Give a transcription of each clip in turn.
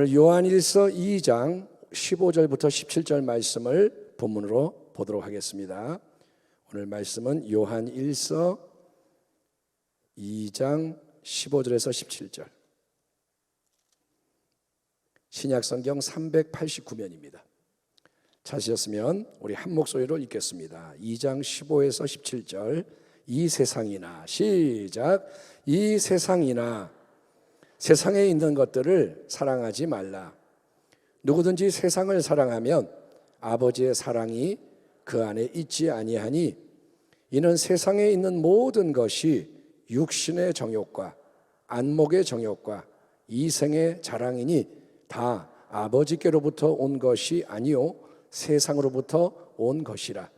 오늘 요한일서 2장 15절부터 17절 말씀을 본문으로 보도록 하겠습니다. 오늘 말씀은 요한일서 2장 15절에서 17절, 신약성경 389면입니다. 찾으셨으면 우리 한 목소리로 읽겠습니다. 2장 15에서 17절. 이 세상이나, 시작. 이 세상이나, 세상에 있는 것들을 사랑하지 말라. 누구든지 세상을 사랑하면 아버지의 사랑이 그 안에 있지 아니하니, 이는 세상에 있는 모든 것이 육신의 정욕과 안목의 정욕과 이생의 자랑이니 다 아버지께로부터 온 것이 아니요 세상으로부터 온 것이라.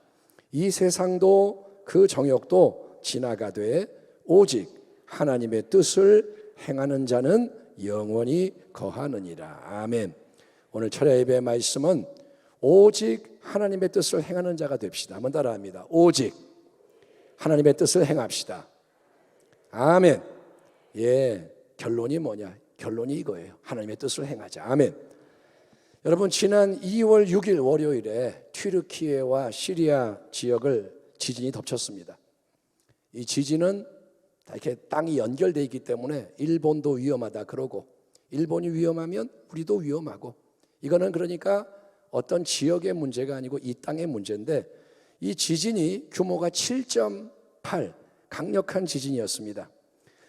이 세상도 그 정욕도 지나가되 오직 하나님의 뜻을 행하는 자는 영원히 거하느니라. 아멘. 오늘 철야 예배의 말씀은 오직 하나님의 뜻을 행하는 자가 됩시다. 한번 따라합니다. 오직 하나님의 뜻을 행합시다. 아멘. 예, 결론이 뭐냐? 결론이 이거예요. 하나님의 뜻을 행하자. 아멘. 여러분, 지난 2월 6일 월요일에 튀르키예와 시리아 지역을 지진이 덮쳤습니다. 이 지진은 이렇게 땅이 연결되어 있기 때문에 일본도 위험하다 그러고, 일본이 위험하면 우리도 위험하고, 이거는 그러니까 어떤 지역의 문제가 아니고 이 땅의 문제인데, 이 지진이 규모가 7.8 강력한 지진이었습니다.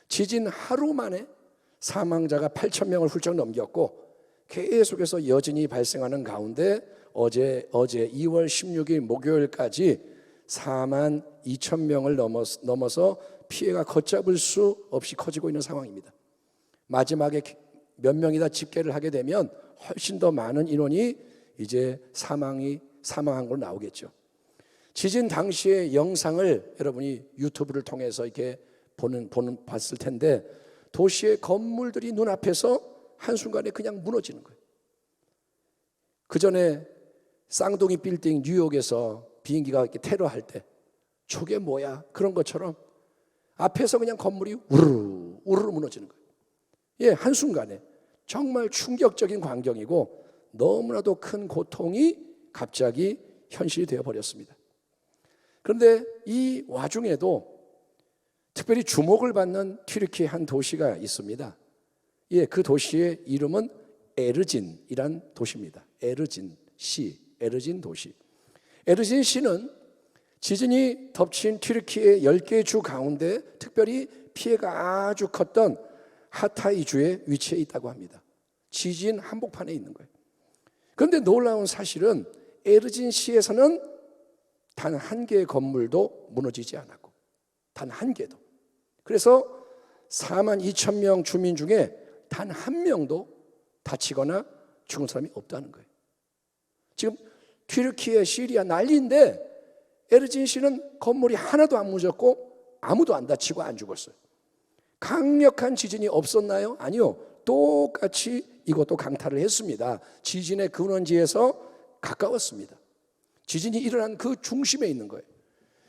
지진 하루 만에 사망자가 8,000명을 훌쩍 넘겼고, 계속해서 여진이 발생하는 가운데 어제 2월 16일 목요일까지 4만 2천 명을 넘어서 피해가 걷잡을 수 없이 커지고 있는 상황입니다. 마지막에 몇 명이다 집계를 하게 되면 훨씬 더 많은 인원이 이제 사망한 걸로 나오겠죠. 지진 당시의 영상을 여러분이 유튜브를 통해서 이렇게 봤을 텐데, 도시의 건물들이 눈앞에서 한순간에 그냥 무너지는 거예요. 그 전에 쌍둥이 빌딩 뉴욕에서 비행기가 이렇게 테러할 때 저게 뭐야? 그런 것처럼 앞에서 그냥 건물이 우르르 무너지는 거예요. 예, 한순간에 정말 충격적인 광경이고 너무나도 큰 고통이 갑자기 현실이 되어버렸습니다. 그런데 이 와중에도 특별히 주목을 받는 튀르키예 한 도시가 있습니다. 예, 그 도시의 이름은 에르진이란 도시입니다. 에르진 도시. 에르진 시는 지진이 덮친 튀르키예 10개 주 가운데 특별히 피해가 아주 컸던 하타이 주에 위치해 있다고 합니다. 지진 한복판에 있는 거예요. 그런데 놀라운 사실은 에르진 시에서는 단 한 개의 건물도 무너지지 않았고, 단 한 개도. 그래서 4만 2천 명 주민 중에 단 한 명도 다치거나 죽은 사람이 없다는 거예요. 지금 튀르키예, 시리아 난리인데 에르진 시는 건물이 하나도 안 무너졌고 아무도 안 다치고 안 죽었어요. 강력한 지진이 없었나요? 아니요. 똑같이 이것도 강타를 했습니다. 지진의 근원지에서 가까웠습니다. 지진이 일어난 그 중심에 있는 거예요.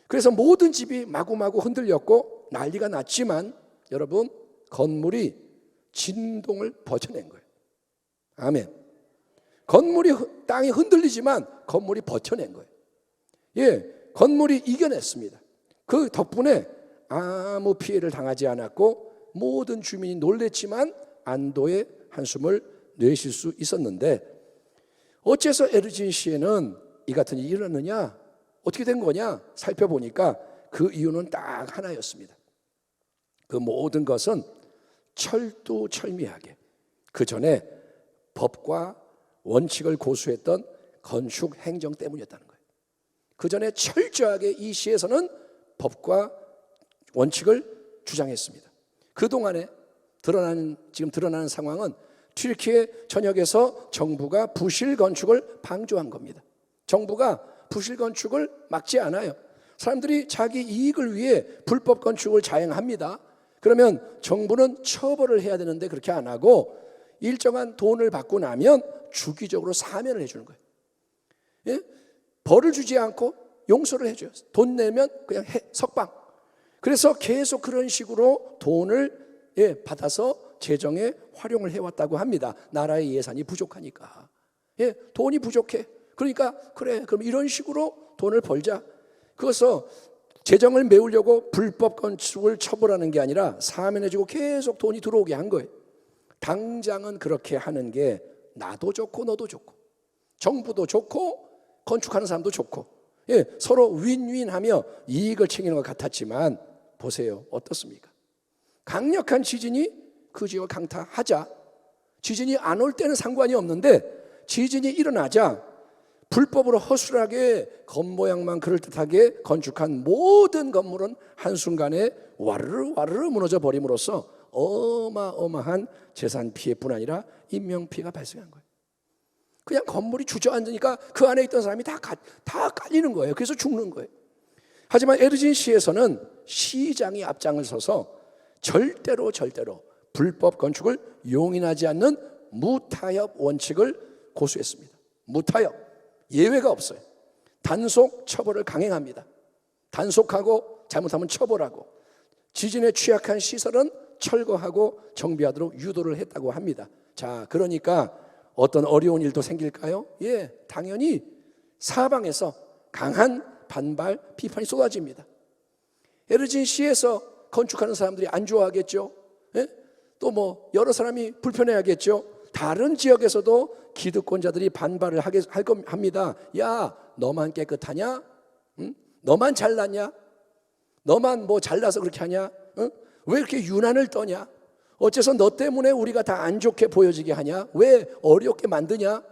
그래서 모든 집이 마구마구 흔들렸고 난리가 났지만 여러분, 건물이 진동을 버텨낸 거예요. 아멘. 건물이 땅이 흔들리지만 건물이 버텨낸 거예요. 예, 건물이 이겨냈습니다. 그 덕분에 아무 피해를 당하지 않았고 모든 주민이 놀랬지만 안도의 한숨을 내쉴 수 있었는데, 어째서 에르진 시에는 이 같은 일이 일어났느냐, 어떻게 된 거냐 살펴보니까 그 이유는 딱 하나였습니다. 그 모든 것은 철두철미하게 그 전에 법과 원칙을 고수했던 건축 행정 때문이었다는 거예요. 그 전에 철저하게 이 시에서는 법과 원칙을 주장했습니다. 그동안에 지금 드러나는 상황은 튀르키예 전역에서 정부가 부실 건축을 방조한 겁니다. 정부가 부실 건축을 막지 않아요. 사람들이 자기 이익을 위해 불법 건축을 자행합니다. 그러면 정부는 처벌을 해야 되는데 그렇게 안 하고 일정한 돈을 받고 나면 주기적으로 사면을 해주는 거예요. 예? 벌을 주지 않고 용서를 해줘요. 돈 내면 그냥 석방. 그래서 계속 그런 식으로 돈을 받아서 재정에 활용을 해왔다고 합니다. 나라의 예산이 부족하니까. 예, 돈이 부족해. 그러니까 그래, 그럼 이런 식으로 돈을 벌자. 그래서 재정을 메우려고 불법 건축을 처벌하는 게 아니라 사면해주고 계속 돈이 들어오게 한 거예요. 당장은 그렇게 하는 게 나도 좋고 너도 좋고 정부도 좋고 건축하는 사람도 좋고, 예, 서로 윈윈하며 이익을 챙기는 것 같았지만 보세요, 어떻습니까? 강력한 지진이 그 지역을 강타하자, 지진이 안 올 때는 상관이 없는데 지진이 일어나자 불법으로 허술하게 겉모양만 그럴듯하게 건축한 모든 건물은 한순간에 와르르 와르르 무너져 버림으로써 어마어마한 재산 피해뿐 아니라 인명 피해가 발생한 거예요. 그냥 건물이 주저앉으니까 그 안에 있던 사람이 다 깔리는 거예요. 그래서 죽는 거예요. 하지만 에르진시에서는 시장이 앞장을 서서 절대로 불법 건축을 용인하지 않는 무타협 원칙을 고수했습니다. 무타협, 예외가 없어요. 단속 처벌을 강행합니다. 단속하고 잘못하면 처벌하고, 지진에 취약한 시설은 철거하고 정비하도록 유도를 했다고 합니다. 자, 그러니까 어떤 어려운 일도 생길까요? 예, 당연히 사방에서 강한 반발, 비판이 쏟아집니다. 에르진시에서 건축하는 사람들이 안 좋아하겠죠. 예? 또 뭐 여러 사람이 불편해하겠죠. 다른 지역에서도 기득권자들이 반발을 합니다. 야, 너만 깨끗하냐? 응? 너만 잘났냐? 너만 뭐 잘나서 그렇게 하냐? 응? 왜 이렇게 유난을 떠냐? 어째서 너 때문에 우리가 다 안 좋게 보여지게 하냐? 왜 어렵게 만드냐?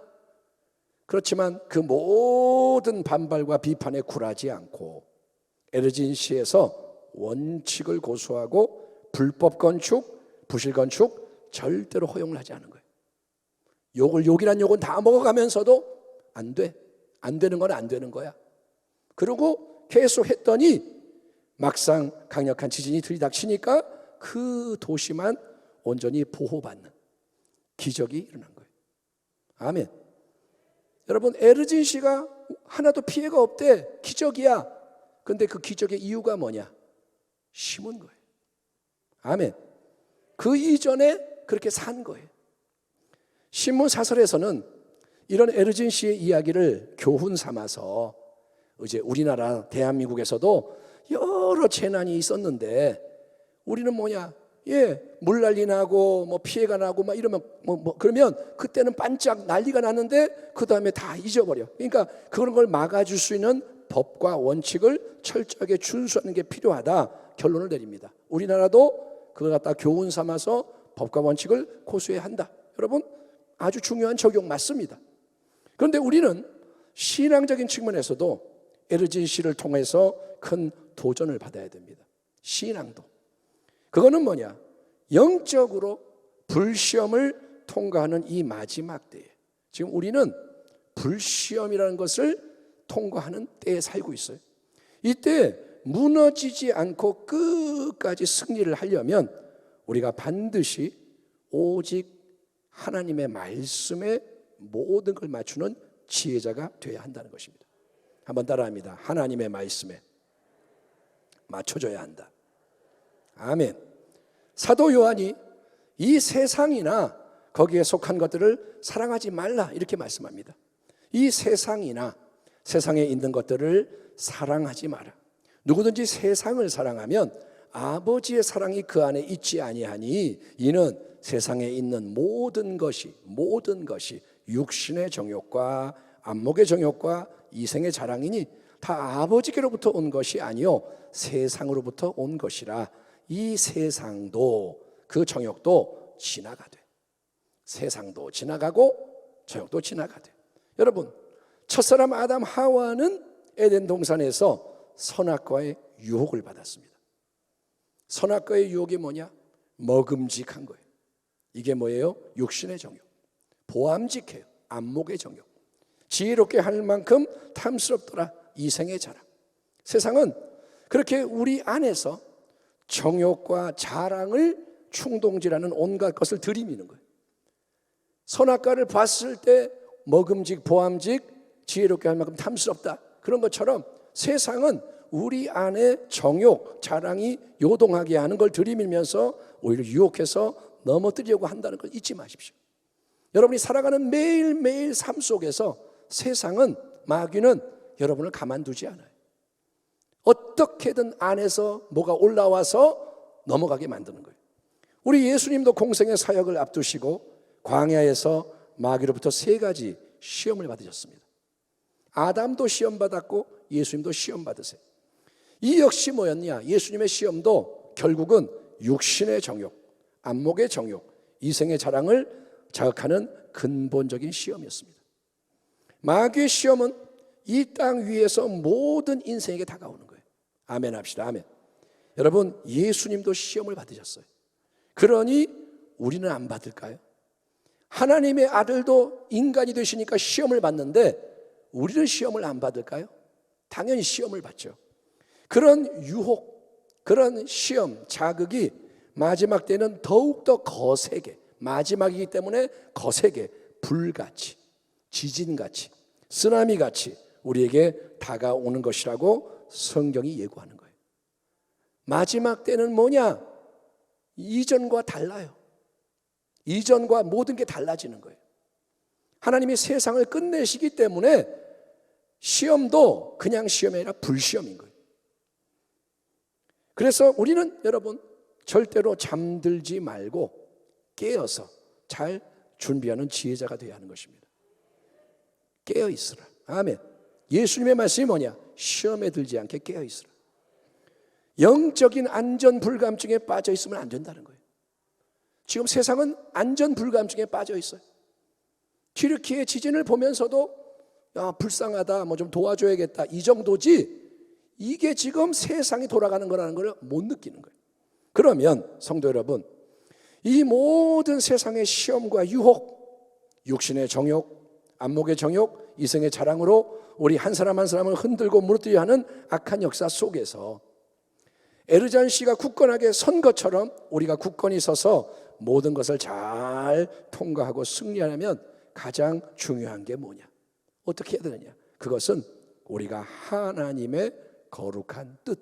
그렇지만 그 모든 반발과 비판에 굴하지 않고 에르진시에서 원칙을 고수하고 불법 건축, 부실 건축 절대로 허용을 하지 않은 거예요. 욕이란 욕은 다 먹어가면서도 안 돼. 안 되는 건 안 되는 거야. 그리고 계속 했더니 막상 강력한 지진이 들이닥치니까 그 도시만 온전히 보호받는 기적이 일어난 거예요. 아멘. 여러분, 에르진시가 하나도 피해가 없대. 기적이야. 근데 그 기적의 이유가 뭐냐? 심은 거예요. 아멘. 그 이전에 그렇게 산 거예요. 신문 사설에서는 이런 에르진시의 이야기를 교훈 삼아서 이제 우리나라 대한민국에서도 여러 재난이 있었는데 우리는 뭐냐? 예, 물난리 나고 뭐 피해가 나고 막 이러면 그러면 그때는 반짝 난리가 났는데 그 다음에 다 잊어버려. 그러니까 그런 걸 막아줄 수 있는 법과 원칙을 철저하게 준수하는 게 필요하다 결론을 내립니다. 우리나라도 그걸 갖다 교훈 삼아서 법과 원칙을 고수해야 한다. 여러분, 아주 중요한 적용 맞습니다. 그런데 우리는 신앙적인 측면에서도 에르진시를 통해서 큰 도전을 받아야 됩니다. 신앙도. 그거는 뭐냐? 영적으로 불시험을 통과하는 이 마지막 때에 지금 우리는 불시험이라는 것을 통과하는 때에 살고 있어요. 이때 무너지지 않고 끝까지 승리를 하려면 우리가 반드시 오직 하나님의 말씀에 모든 걸 맞추는 지혜자가 되어야 한다는 것입니다. 한번 따라합니다. 하나님의 말씀에 맞춰줘야 한다. 아멘. 사도 요한이 이 세상이나 거기에 속한 것들을 사랑하지 말라 이렇게 말씀합니다. 이 세상이나 세상에 있는 것들을 사랑하지 마라. 누구든지 세상을 사랑하면 아버지의 사랑이 그 안에 있지 아니하니 이는 세상에 있는 모든 것이 육신의 정욕과 안목의 정욕과 이생의 자랑이니 다 아버지께로부터 온 것이 아니요 세상으로부터 온 것이라. 이 세상도 그 정욕도 지나가되 세상도 지나가고 정욕도 지나가되. 여러분, 첫사람 아담 하와는 에덴 동산에서 선악과의 유혹을 받았습니다. 선악과의 유혹이 뭐냐? 먹음직한 거예요. 이게 뭐예요? 육신의 정욕. 보암직해요. 안목의 정욕. 지혜롭게 할 만큼 탐스럽더라. 이생의 자랑. 세상은 그렇게 우리 안에서 정욕과 자랑을 충동질하는 온갖 것을 들이미는 거예요. 선악과를 봤을 때 먹음직, 보암직, 지혜롭게 할 만큼 탐스럽다. 그런 것처럼 세상은 우리 안에 정욕, 자랑이 요동하게 하는 걸 들이밀면서 오히려 유혹해서 넘어뜨리려고 한다는 걸 잊지 마십시오. 여러분이 살아가는 매일매일 삶 속에서 세상은, 마귀는 여러분을 가만두지 않아요. 어떻게든 안에서 뭐가 올라와서 넘어가게 만드는 거예요. 우리 예수님도 공생의 사역을 앞두시고 광야에서 마귀로부터 3가지 시험을 받으셨습니다. 아담도 시험 받았고 예수님도 시험 받으세요. 이 역시 뭐였냐? 예수님의 시험도 결국은 육신의 정욕, 안목의 정욕, 이생의 자랑을 자극하는 근본적인 시험이었습니다. 마귀의 시험은 이 땅 위에서 모든 인생에게 다가오는 거예요. 아멘 합시다. 아멘. 여러분, 예수님도 시험을 받으셨어요. 그러니 우리는 안 받을까요? 하나님의 아들도 인간이 되시니까 시험을 받는데 우리는 시험을 안 받을까요? 당연히 시험을 받죠. 그런 유혹, 그런 시험, 자극이 마지막 때는 더욱더 거세게, 마지막이기 때문에 거세게, 불같이, 지진같이, 쓰나미같이 우리에게 다가오는 것이라고 성경이 예고하는 거예요. 마지막 때는 뭐냐? 이전과 달라요. 이전과 모든 게 달라지는 거예요. 하나님이 세상을 끝내시기 때문에 시험도 그냥 시험이 아니라 불시험인 거예요. 그래서 우리는 여러분 절대로 잠들지 말고 깨어서 잘 준비하는 지혜자가 되어야 하는 것입니다. 깨어 있으라. 아멘. 예수님의 말씀이 뭐냐? 시험에 들지 않게 깨어 있으라. 영적인 안전 불감증에 빠져 있으면 안 된다는 거예요. 지금 세상은 안전 불감증에 빠져 있어요. 튀르키예 지진을 보면서도 불쌍하다, 뭐 좀 도와줘야겠다, 이 정도지 이게 지금 세상이 돌아가는 거라는 걸 못 느끼는 거예요. 그러면 성도 여러분, 이 모든 세상의 시험과 유혹, 육신의 정욕, 안목의 정욕, 이생의 자랑으로 우리 한 사람 한 사람을 흔들고 무너뜨려 하는 악한 역사 속에서 에르잔 씨가 굳건하게 선 것처럼 우리가 굳건히 서서 모든 것을 잘 통과하고 승리하려면 가장 중요한 게 뭐냐? 어떻게 해야 되느냐? 그것은 우리가 하나님의 거룩한 뜻,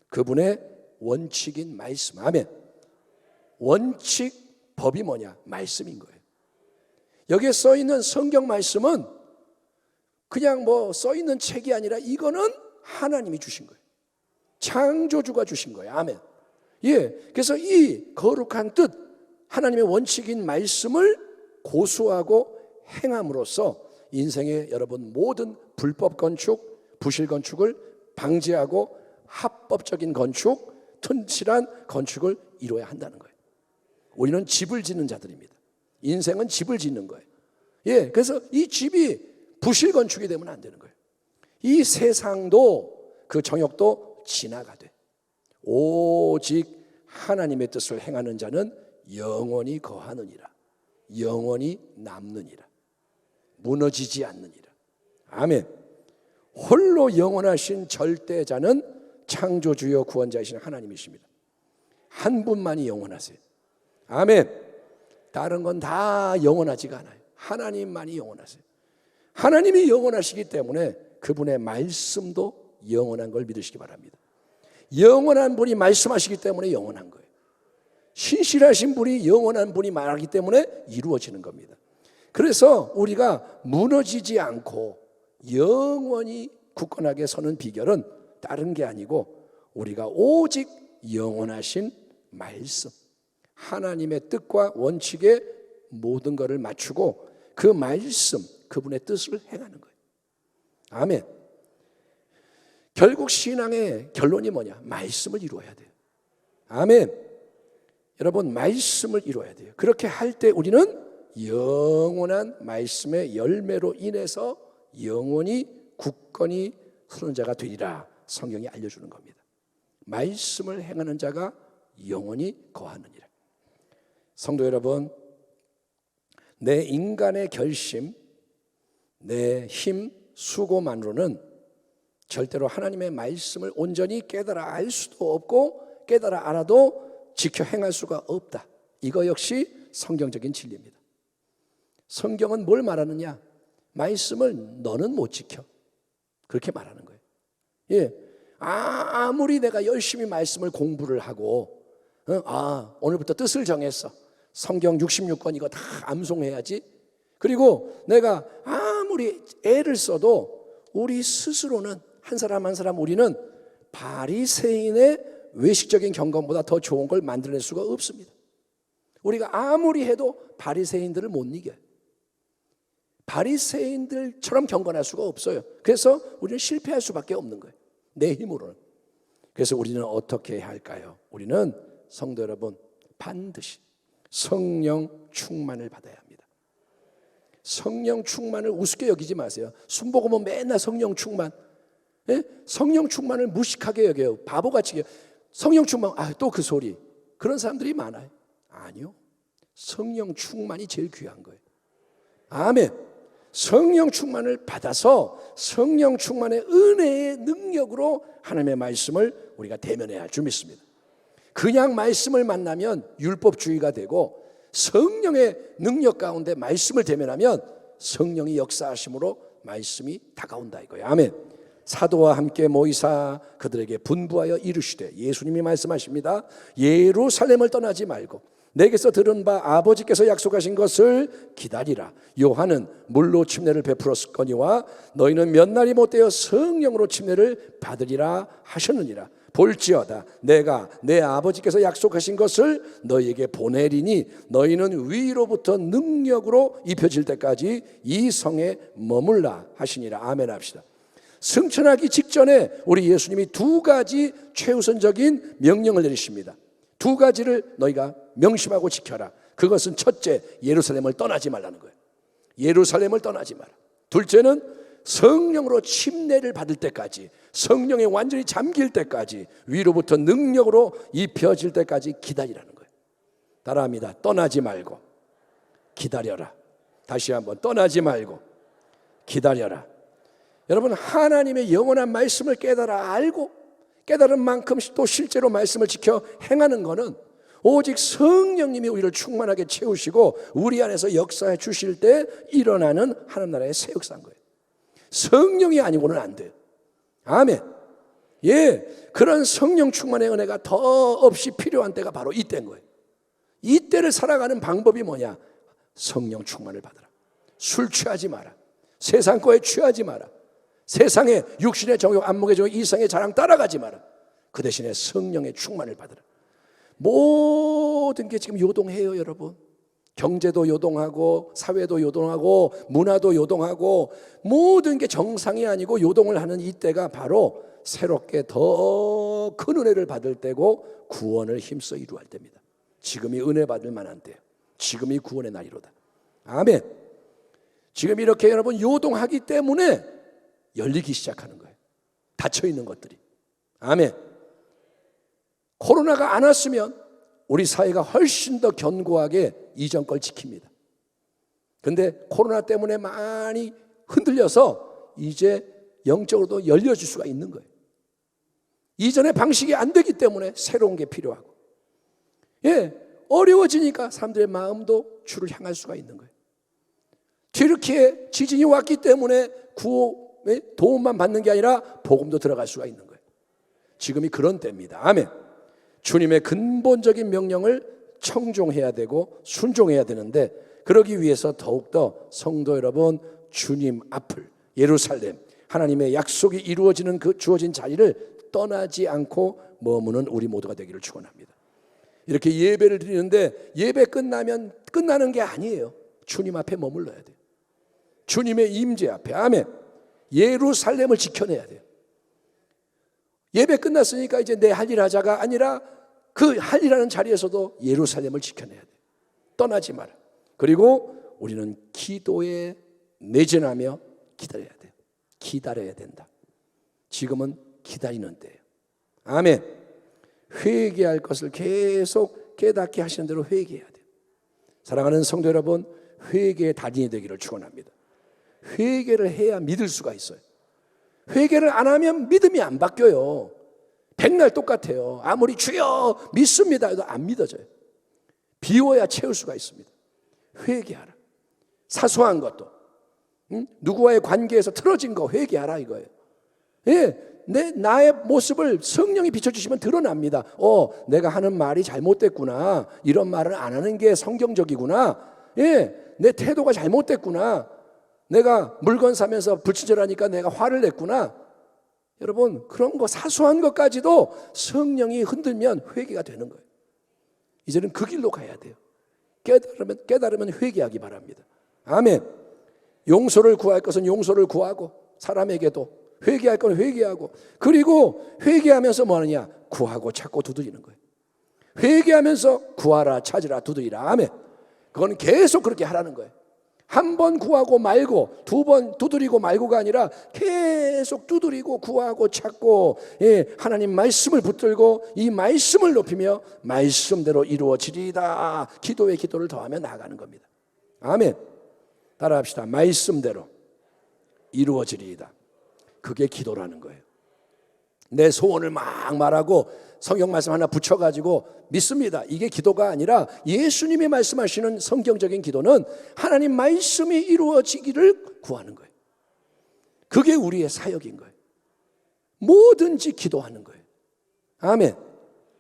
그분의 원칙인 말씀. 아멘. 원칙, 법이 뭐냐? 말씀인 거예요. 여기에 써있는 성경 말씀은 그냥 뭐 써있는 책이 아니라 이거는 하나님이 주신 거예요. 창조주가 주신 거예요. 아멘. 예. 그래서 이 거룩한 뜻, 하나님의 원칙인 말씀을 고수하고 행함으로써 인생의 여러분 모든 불법 건축, 부실 건축을 방지하고 합법적인 건축, 튼실한 건축을 이루어야 한다는 거예요. 우리는 집을 짓는 자들입니다. 인생은 집을 짓는 거예요. 예, 그래서 이 집이 부실 건축이 되면 안 되는 거예요. 이 세상도 그 정욕도 지나가되 오직 하나님의 뜻을 행하는 자는 영원히 거하느니라. 영원히 남느니라. 무너지지 않느니라. 아멘. 홀로 영원하신 절대자는 창조주여 구원자이신 하나님이십니다. 한 분만이 영원하세요. 아멘. 다른 건 다 영원하지가 않아요. 하나님만이 영원하세요. 하나님이 영원하시기 때문에 그분의 말씀도 영원한 걸 믿으시기 바랍니다. 영원한 분이 말씀하시기 때문에 영원한 거예요. 신실하신 분이, 영원한 분이 말하기 때문에 이루어지는 겁니다. 그래서 우리가 무너지지 않고 영원히 굳건하게 서는 비결은 다른 게 아니고 우리가 오직 영원하신 말씀, 하나님의 뜻과 원칙에 모든 것을 맞추고 그 말씀, 그분의 뜻을 행하는 거예요. 아멘. 결국 신앙의 결론이 뭐냐? 말씀을 이루어야 돼요. 아멘. 여러분, 말씀을 이루어야 돼요. 그렇게 할 때 우리는 영원한 말씀의 열매로 인해서 영원히 굳건히 서는 자가 되리라 성경이 알려주는 겁니다. 말씀을 행하는 자가 영원히 거하느니라. 성도 여러분, 내 인간의 결심, 내 힘, 수고만으로는 절대로 하나님의 말씀을 온전히 깨달아 알 수도 없고 깨달아 알아도 지켜 행할 수가 없다. 이거 역시 성경적인 진리입니다. 성경은 뭘 말하느냐? 말씀을 너는 못 지켜. 그렇게 말하는 거예요. 예. 아무리 내가 열심히 말씀을 공부를 하고 오늘부터 뜻을 정했어. 성경 66권 이거 다 암송해야지. 그리고 내가 아무리 애를 써도 우리 스스로는 한 사람 한 사람 우리는 바리새인의 외식적인 경건보다 더 좋은 걸 만들어낼 수가 없습니다. 우리가 아무리 해도 바리새인들을 못 이겨요. 바리새인들처럼 경건할 수가 없어요. 그래서 우리는 실패할 수밖에 없는 거예요. 내 힘으로는. 그래서 우리는 어떻게 해야 할까요? 우리는 성도 여러분 반드시 성령 충만을 받아야 합니다. 성령 충만을 우습게 여기지 마세요. 순복음은 맨날 성령 충만, 예? 성령 충만을 무식하게 여겨요. 바보같이 여겨요. 성령 충만, 또 그 소리. 그런 사람들이 많아요. 아니요, 성령 충만이 제일 귀한 거예요. 아멘. 성령 충만을 받아서 성령 충만의 은혜의 능력으로 하나님의 말씀을 우리가 대면해야 할 줄 믿습니다. 그냥 말씀을 만나면 율법주의가 되고, 성령의 능력 가운데 말씀을 대면하면 성령이 역사하심으로 말씀이 다가온다 이거예요. 아멘. 사도와 함께 모이사 그들에게 분부하여 이르시되, 예수님이 말씀하십니다. 예루살렘을 떠나지 말고 내게서 들은 바 아버지께서 약속하신 것을 기다리라. 요한은 물로 침례를 베풀었거니와 너희는 몇 날이 못되어 성령으로 침례를 받으리라 하셨느니라. 볼지어다 내가 내 아버지께서 약속하신 것을 너희에게 보내리니 너희는 위로부터 능력으로 입혀질 때까지 이 성에 머물라 하시니라. 아멘 합시다. 승천하기 직전에 우리 예수님이 두 가지 최우선적인 명령을 내리십니다. 두 가지를 너희가 명심하고 지켜라. 그것은 첫째, 예루살렘을 떠나지 말라는 거예요. 예루살렘을 떠나지 마라. 둘째는 성령으로 침례를 받을 때까지, 성령에 완전히 잠길 때까지, 위로부터 능력으로 입혀질 때까지 기다리라는 거예요. 따라합니다. 떠나지 말고 기다려라. 다시 한번, 떠나지 말고 기다려라. 여러분, 하나님의 영원한 말씀을 깨달아 알고 깨달은 만큼 또 실제로 말씀을 지켜 행하는 것은 오직 성령님이 우리를 충만하게 채우시고 우리 안에서 역사해 주실 때 일어나는 하나님 나라의 새 역사인 거예요. 성령이 아니고는 안 돼요. 아멘. 예, 그런 성령 충만의 은혜가 더 없이 필요한 때가 바로 이때인 거예요. 이때를 살아가는 방법이 뭐냐? 성령 충만을 받으라. 술 취하지 마라. 세상 거에 취하지 마라. 세상의 육신의 정욕, 안목의 정욕, 이성의 자랑 따라가지 마라. 그 대신에 성령의 충만을 받으라. 모든 게 지금 요동해요, 여러분. 경제도 요동하고 사회도 요동하고 문화도 요동하고 모든 게 정상이 아니고 요동을 하는 이때가 바로 새롭게 더 큰 은혜를 받을 때고 구원을 힘써 이루어야 됩니다. 지금이 은혜 받을 만한 때예요. 지금이 구원의 날이로다. 아멘. 지금 이렇게 여러분 요동하기 때문에 열리기 시작하는 거예요. 닫혀있는 것들이. 아멘. 코로나가 안 왔으면 우리 사회가 훨씬 더 견고하게 이전 걸 지킵니다. 그런데 코로나 때문에 많이 흔들려서 이제 영적으로도 열려질 수가 있는 거예요. 이전의 방식이 안 되기 때문에 새로운 게 필요하고, 예, 어려워지니까 사람들의 마음도 주를 향할 수가 있는 거예요. 튀르키예 지진이 왔기 때문에 구호의 도움만 받는 게 아니라 복음도 들어갈 수가 있는 거예요. 지금이 그런 때입니다. 아멘. 주님의 근본적인 명령을 청종해야 되고 순종해야 되는데, 그러기 위해서 더욱더 성도 여러분, 주님 앞을, 예루살렘, 하나님의 약속이 이루어지는 그 주어진 자리를 떠나지 않고 머무는 우리 모두가 되기를 축원합니다. 이렇게 예배를 드리는데 예배 끝나면 끝나는 게 아니에요. 주님 앞에 머물러야 돼요. 주님의 임재 앞에. 아멘. 예루살렘을 지켜내야 돼요. 예배 끝났으니까 이제 내 할 일 하자가 아니라 그 할 일하는 자리에서도 예루살렘을 지켜내야 돼요. 떠나지 마라. 그리고 우리는 기도에 내전하며 기다려야 돼요. 기다려야 된다. 지금은 기다리는 때예요. 아멘. 회개할 것을 계속 깨닫게 하시는 대로 회개해야 돼요. 사랑하는 성도 여러분, 회개의 달인이 되기를 축원합니다. 회개를 해야 믿을 수가 있어요. 회개를 안 하면 믿음이 안 바뀌어요. 백날 똑같아요. 아무리 주여 믿습니다 해도 안 믿어져요. 비워야 채울 수가 있습니다. 회개하라. 사소한 것도, 누구와의 관계에서 틀어진 거 회개하라 이거예요. 나의 모습을 성령이 비춰주시면 드러납니다. 내가 하는 말이 잘못됐구나. 이런 말을 안 하는 게 성경적이구나. 내 태도가 잘못됐구나. 내가 물건 사면서 불친절하니까 내가 화를 냈구나. 여러분, 그런 거 사소한 것까지도 성령이 흔들면 회개가 되는 거예요. 이제는 그 길로 가야 돼요. 깨달으면 회개하기 바랍니다. 아멘. 용서를 구할 것은 용서를 구하고, 사람에게도 회개할 건 회개하고, 그리고 회개하면서 뭐 하느냐? 구하고 찾고 두드리는 거예요. 회개하면서 구하라 찾으라 두드리라. 아멘. 그건 계속 그렇게 하라는 거예요. 한 번 구하고 말고, 두 번 두드리고 말고가 아니라 계속 두드리고 구하고 찾고, 하나님 말씀을 붙들고 이 말씀을 높이며 말씀대로 이루어지리다. 기도에 기도를 더하며 나아가는 겁니다. 아멘. 따라합시다. 말씀대로 이루어지리이다. 그게 기도라는 거예요. 내 소원을 막 말하고 성경 말씀 하나 붙여가지고 믿습니다. 이게 기도가 아니라 예수님이 말씀하시는 성경적인 기도는 하나님 말씀이 이루어지기를 구하는 거예요. 그게 우리의 사역인 거예요. 뭐든지 기도하는 거예요. 아멘.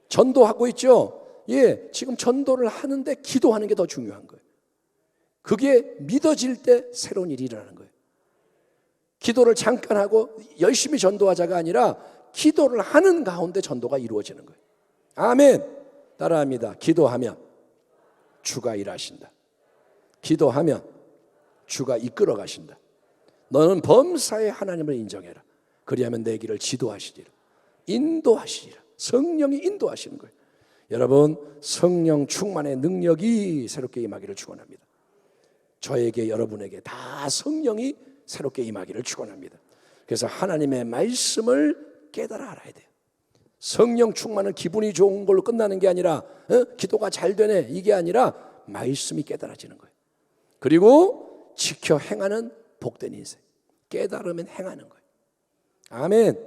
전도하고 있죠. 지금 전도를 하는데 기도하는 게 더 중요한 거예요. 그게 믿어질 때 새로운 일이 일어나는 거예요. 기도를 잠깐 하고 열심히 전도하자가 아니라 기도를 하는 가운데 전도가 이루어지는 거예요. 아멘. 따라합니다. 기도하면 주가 일하신다. 기도하면 주가 이끌어 가신다. 너는 범사에 하나님을 인정해라. 그리하면 내 길을 지도하시리라. 인도하시리라. 성령이 인도하시는 거예요. 여러분, 성령 충만의 능력이 새롭게 임하기를 축원합니다. 저에게, 여러분에게 다 성령이 새롭게 임하기를 축원합니다. 그래서 하나님의 말씀을 깨달아 알아야 돼요. 성령 충만은 기분이 좋은 걸로 끝나는 게 아니라 기도가 잘 되네 이게 아니라 말씀이 깨달아지는 거예요. 그리고 지켜 행하는 복된 인생. 깨달으면 행하는 거예요. 아멘.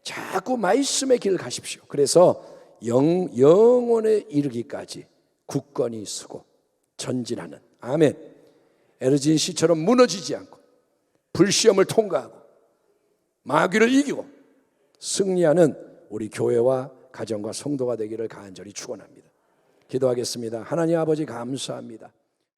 자꾸 말씀의 길을 가십시오. 그래서 영원에 이르기까지 굳건히 서고 전진하는, 아멘, 에르진 씨처럼 무너지지 않고 불시험을 통과하고 마귀를 이기고 승리하는 우리 교회와 가정과 성도가 되기를 간절히 축원합니다. 기도하겠습니다. 하나님 아버지 감사합니다.